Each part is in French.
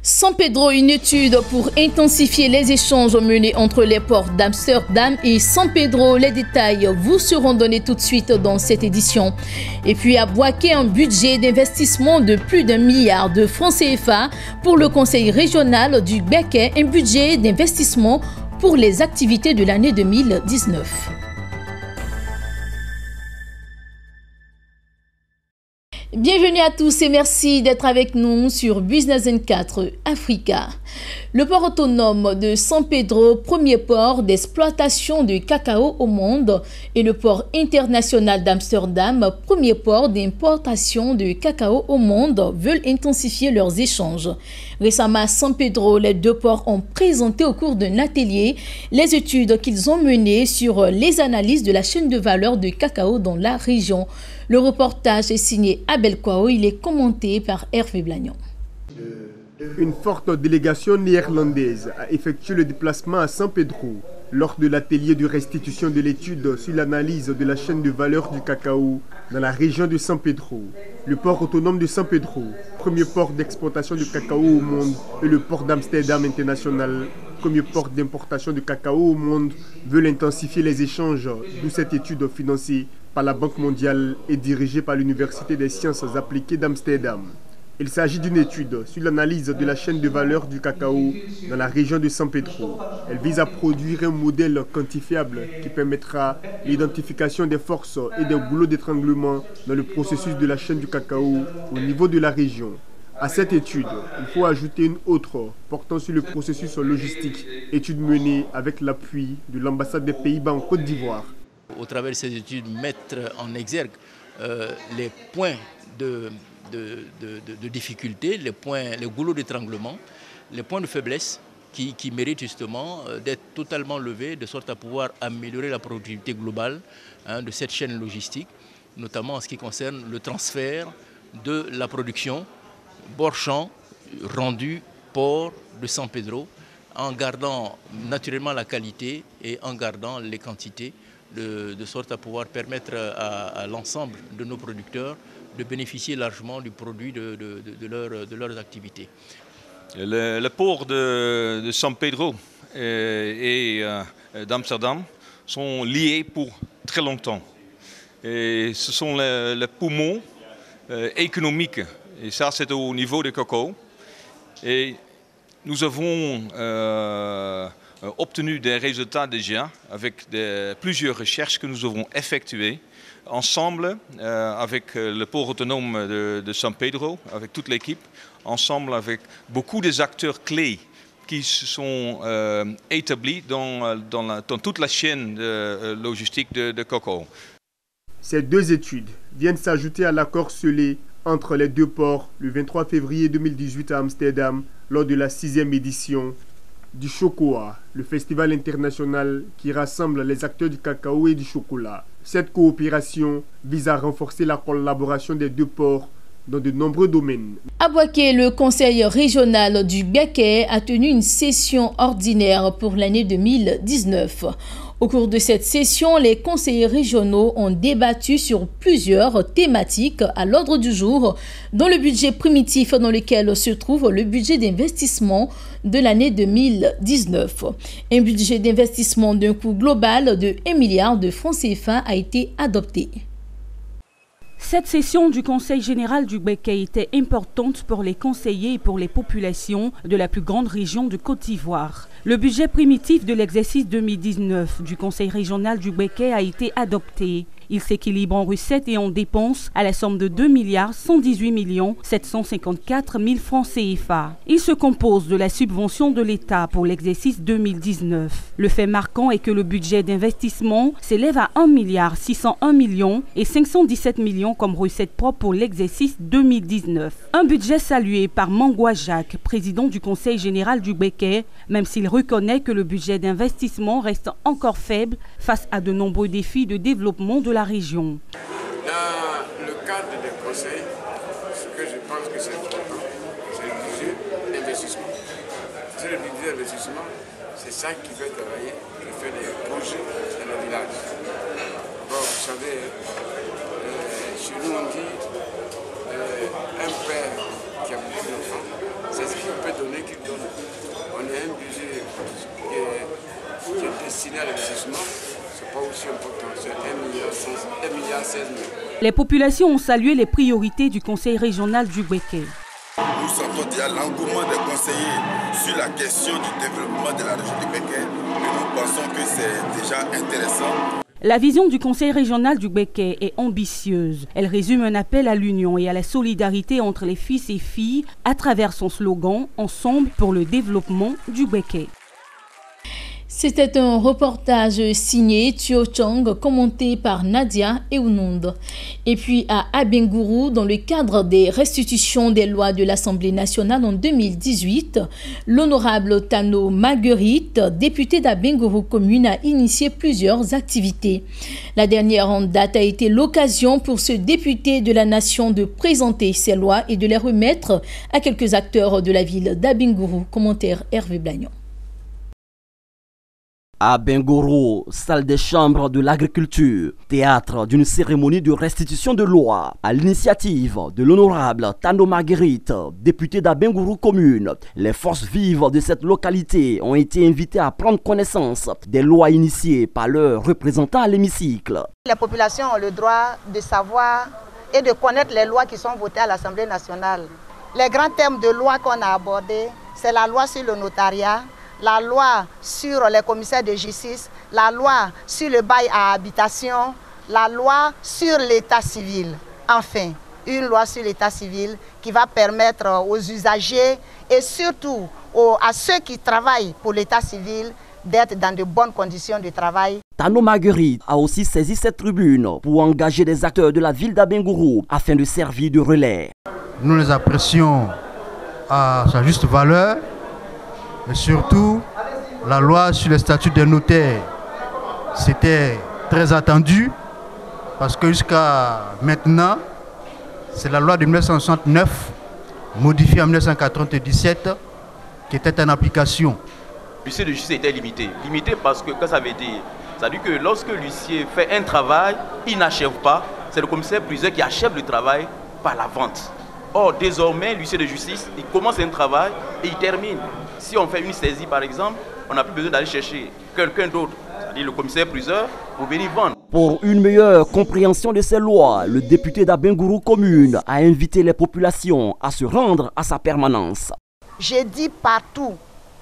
San Pedro, une étude pour intensifier les échanges menés entre les ports d'Amsterdam et San Pedro. Les détails vous seront donnés tout de suite dans cette édition. Et puis à Boaké, un budget d'investissement de plus d'1 milliard de francs CFA pour le conseil régional du Gbeke, un budget d'investissement pour les activités de l'année 2019. Bienvenue à tous et merci d'être avec nous sur Business 24 Africa. Le port autonome de San Pedro, premier port d'exploitation de cacao au monde, et le port international d'Amsterdam, premier port d'importation de cacao au monde, veulent intensifier leurs échanges. Récemment à San Pedro, les deux ports ont présenté au cours d'un atelier les études qu'ils ont menées sur les analyses de la chaîne de valeur de cacao dans la région. Le reportage est signé Abel Kwao, il est commenté par Hervé Blagnon. Une forte délégation néerlandaise a effectué le déplacement à San Pedro lors de l'atelier de restitution de l'étude sur l'analyse de la chaîne de valeur du cacao dans la région de San Pedro. Le port autonome de San Pedro, premier port d'exportation de cacao au monde, et le port d'Amsterdam International, premier port d'importation de cacao au monde, veulent intensifier les échanges, d'où cette étude financée par la Banque mondiale et dirigée par l'Université des sciences appliquées d'Amsterdam. Il s'agit d'une étude sur l'analyse de la chaîne de valeur du cacao dans la région de San Pedro. Elle vise à produire un modèle quantifiable qui permettra l'identification des forces et des goulots d'étranglement dans le processus de la chaîne du cacao au niveau de la région. À cette étude, il faut ajouter une autre portant sur le processus logistique, étude menée avec l'appui de l'ambassade des Pays-Bas en Côte d'Ivoire. Au travers de ces études, mettre en exergue les points de difficulté, les goulots d'étranglement, les points de faiblesse qui méritent justement d'être totalement levés de sorte à pouvoir améliorer la productivité globale de cette chaîne logistique, notamment en ce qui concerne le transfert de la production bord-champ rendu port de San Pedro, en gardant naturellement la qualité et en gardant les quantités, de sorte à pouvoir permettre à l'ensemble de nos producteurs de bénéficier largement du produit de leurs activités. Le port de San Pedro et d'Amsterdam sont liés pour très longtemps. Et ce sont les poumons économiques, et ça c'est au niveau du cacao. Et nous avons obtenu des résultats déjà avec plusieurs recherches que nous avons effectuées ensemble avec le port autonome de San Pedro, avec toute l'équipe, ensemble avec beaucoup des acteurs clés qui se sont établis dans toute la chaîne logistique de cacao. Ces deux études viennent s'ajouter à l'accord scellé entre les deux ports le 23 février 2018 à Amsterdam lors de la 6e édition du Chocoa, le festival international qui rassemble les acteurs du cacao et du chocolat. Cette coopération vise à renforcer la collaboration des deux ports dans de nombreux domaines. À Boaké, le conseil régional du Gbeke a tenu une session ordinaire pour l'année 2019. Au cours de cette session, les conseillers régionaux ont débattu sur plusieurs thématiques à l'ordre du jour, dont le budget primitif dans lequel se trouve le budget d'investissement de l'année 2019. Un budget d'investissement d'un coût global de 1 milliard de francs CFA a été adopté. Cette session du Conseil général du Gbeke était importante pour les conseillers et pour les populations de la plus grande région de Côte d'Ivoire. Le budget primitif de l'exercice 2019 du Conseil régional du Gbeke a été adopté. Il s'équilibre en recettes et en dépenses à la somme de 2 118 754 000 francs CFA. Il se compose de la subvention de l'État pour l'exercice 2019. Le fait marquant est que le budget d'investissement s'élève à 1 601 517 000 comme recettes propres pour l'exercice 2019. Un budget salué par Mangwa Jacques, président du Conseil général du Gbeke, même s'il reconnaît que le budget d'investissement reste encore faible face à de nombreux défis de développement de la région. Dans le cadre cadre des conseils, ce que je pense que c'est important, c'est le budget d'investissement. C'est le budget d'investissement, c'est ça qui fait travailler, qui fait des projets dans le village. Bon, vous savez, chez nous on dit un père qui a beaucoup d'enfants, c'est ce qu'il peut donner qu'il donne. On a un budget qui est destiné à l'investissement, c'est pas aussi important, c'est 1,16 milliard. Les populations ont salué les priorités du Conseil régional du Bweke. Nous sentons déjà l'engouement des conseillers sur la question du développement de la région du Bweke et nous pensons que c'est déjà intéressant. La vision du Conseil régional du Bweke est ambitieuse. Elle résume un appel à l'union et à la solidarité entre les fils et filles à travers son slogan « Ensemble pour le développement du Bweke ». C'était un reportage signé Thio Chong, commenté par Nadia Eunund. Et puis à Abengourou, dans le cadre des restitutions des lois de l'Assemblée nationale en 2018, l'honorable Tano Marguerite, député d'Abengourou commune, a initié plusieurs activités. La dernière en date a été l'occasion pour ce député de la nation de présenter ces lois et de les remettre à quelques acteurs de la ville d'Abengourou. Commentaire Hervé Blagnon. À Abengourou, salle des chambres de l'agriculture, théâtre d'une cérémonie de restitution de loi, à l'initiative de l'honorable Tano Marguerite, député d'Abengourou commune. Les forces vives de cette localité ont été invitées à prendre connaissance des lois initiées par leurs représentants à l'hémicycle. Les populations ont le droit de savoir et de connaître les lois qui sont votées à l'Assemblée nationale. Les grands thèmes de loi qu'on a abordés, c'est la loi sur le notariat, la loi sur les commissaires de justice, la loi sur le bail à habitation, la loi sur l'état civil. Enfin, une loi sur l'état civil qui va permettre aux usagers et surtout à ceux qui travaillent pour l'état civil d'être dans de bonnes conditions de travail. Tano Marguerite a aussi saisi cette tribune pour engager des acteurs de la ville d'Abengourou afin de servir de relais. Nous les apprécions à sa juste valeur. Et surtout, la loi sur le statut des notaires, c'était très attendu parce que jusqu'à maintenant, c'est la loi de 1969, modifiée en 1997, qui était en application. L'huissier de justice était limité. Limité parce que, ça veut dire, ça veut dire que lorsque l'huissier fait un travail, il n'achève pas, c'est le commissaire-priseur qui achève le travail par la vente. Or, désormais, l'huissier de justice, il commence un travail et il termine. Si on fait une saisie, par exemple, on n'a plus besoin d'aller chercher quelqu'un d'autre, c'est-à-dire le commissaire-priseur, pour venir vendre. Pour une meilleure compréhension de ces lois, le député d'Abengourou commune a invité les populations à se rendre à sa permanence. J'ai dit partout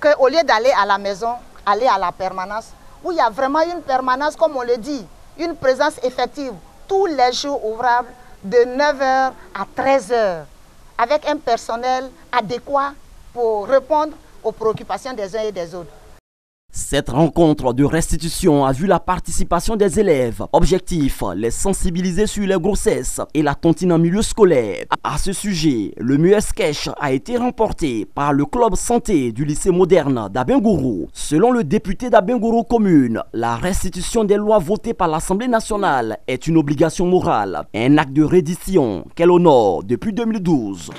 qu'au lieu d'aller à la maison, aller à la permanence, où il y a vraiment une permanence, comme on le dit, une présence effective, tous les jours ouvrables, de 9h à 13h, avec un personnel adéquat pour répondre aux préoccupations des uns et des autres. Cette rencontre de restitution a vu la participation des élèves. Objectif, les sensibiliser sur les grossesses et la tontine en milieu scolaire. À ce sujet, le meilleur sketch a été remporté par le club santé du lycée moderne d'Abengourou. Selon le député d'Abengourou commune, la restitution des lois votées par l'Assemblée nationale est une obligation morale, un acte de reddition qu'elle honore depuis 2012.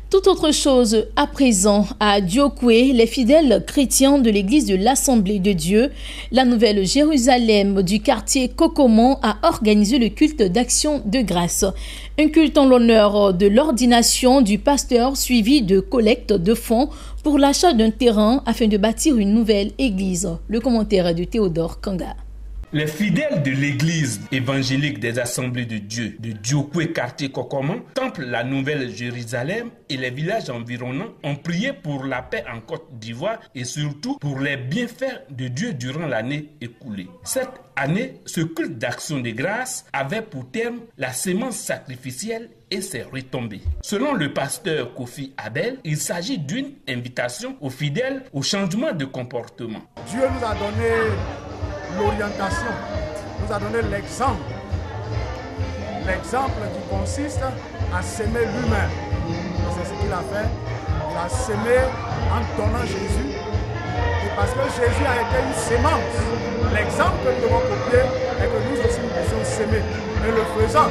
Tout autre chose à présent, à Diokwe, les fidèles chrétiens de l'église de l'Assemblée de Dieu, la Nouvelle Jérusalem du quartier Kokoman a organisé le culte d'action de grâce. Un culte en l'honneur de l'ordination du pasteur suivi de collecte de fonds pour l'achat d'un terrain afin de bâtir une nouvelle église. Le commentaire est de Théodore Kanga. Les fidèles de l'église évangélique des Assemblées de Dieu de Diokwe, quartier Kokoman, temple la Nouvelle Jérusalem et les villages environnants ont prié pour la paix en Côte d'Ivoire et surtout pour les bienfaits de Dieu durant l'année écoulée. Cette année, ce culte d'action de grâce avait pour terme la sémence sacrificielle et ses retombées. Selon le pasteur Kofi Abel, il s'agit d'une invitation aux fidèles au changement de comportement. Dieu nous a donné l'orientation, nous a donné l'exemple. L'exemple qui consiste à s'aimer lui-même. C'est ce qu'il a fait. Il a s'aimé en donnant Jésus. Et parce que Jésus a été une sémence, que nous devons copier et que nous aussi nous puissions s'aimer. Et le faisant,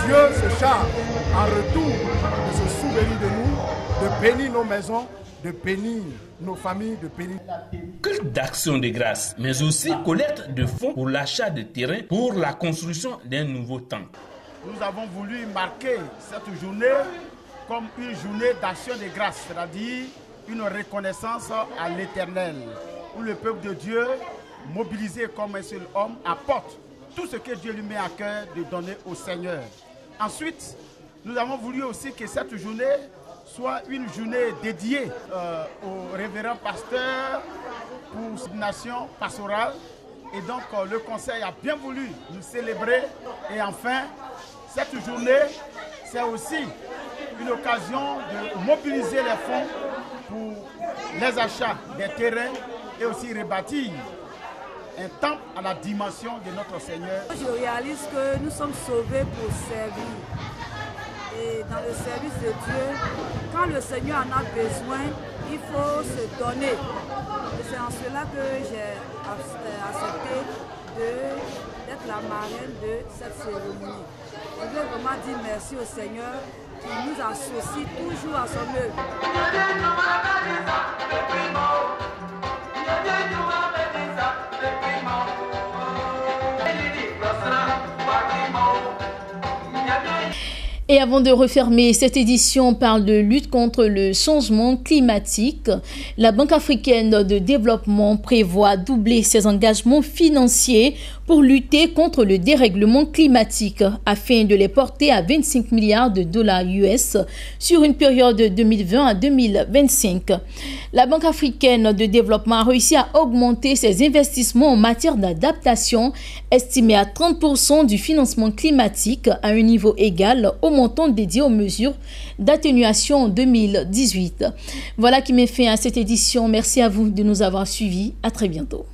Dieu se charge en retour de se souvenir de nous, de bénir nos maisons, de bénir nos familles, de bénir la terre. Culte d'action de grâce, mais aussi collecte de fonds pour l'achat de terrain pour la construction d'un nouveau temple. Nous avons voulu marquer cette journée comme une journée d'action de grâce, c'est-à-dire une reconnaissance à l'Éternel, où le peuple de Dieu, mobilisé comme un seul homme, apporte tout ce que Dieu lui met à cœur de donner au Seigneur. Ensuite, nous avons voulu aussi que cette journée soit une journée dédiée au révérend pasteur pour une nation pastorale. Et donc le conseil a bien voulu nous célébrer. Et enfin, cette journée, c'est aussi une occasion de mobiliser les fonds pour les achats des terrains et aussi rebâtir un temple à la dimension de notre Seigneur. Je réalise que nous sommes sauvés pour servir. Et dans le service de Dieu, quand le Seigneur en a besoin, il faut se donner. Et c'est en cela que j'ai accepté d'être la marraine de cette cérémonie. Je veux vraiment dire merci au Seigneur qui nous associe toujours à son œuvre. Et avant de refermer cette édition, on parle de lutte contre le changement climatique. La Banque africaine de développement prévoit doubler ses engagements financiers pour lutter contre le dérèglement climatique afin de les porter à 25 milliards de dollars US sur une période de 2020 à 2025. La Banque africaine de développement a réussi à augmenter ses investissements en matière d'adaptation, estimés à 30% du financement climatique à un niveau égal au montant dédié aux mesures d'atténuation en 2018. Voilà qui met fin à cette édition. Merci à vous de nous avoir suivis. À très bientôt.